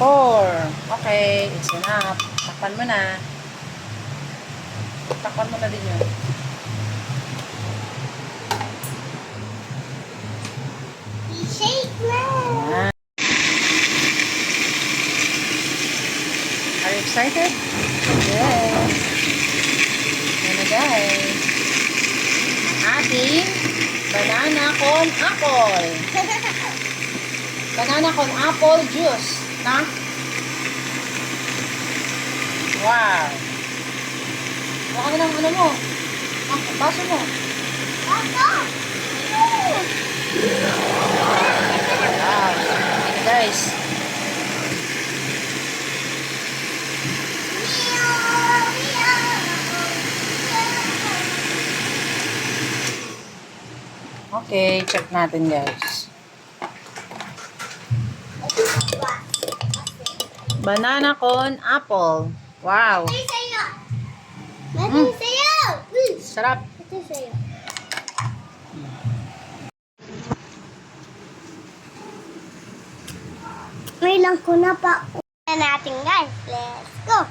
4. Okay, it's enough. Takpan mo na. Takpan mo na din yun. Shake na. Ayan. Are you excited? Yes. Yan na guys. Ating banana con apple. Banana con apple juice. Na? Wow. Baka na ng ano mo. Baso mo. Baso. Wow. Yan guys. Okay, check natin guys. Banana con apple. Wow. Ito sa'yo. Ito sa'yo. Sarap. Ito sa'yo. May lang ko na pa. Na natin guys. Let's go.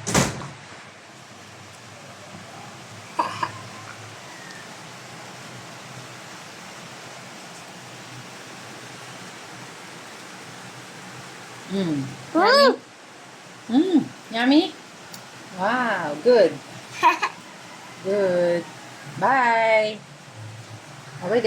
Yummy. Yummy. Wow, good. Good. Bye. Bye guys.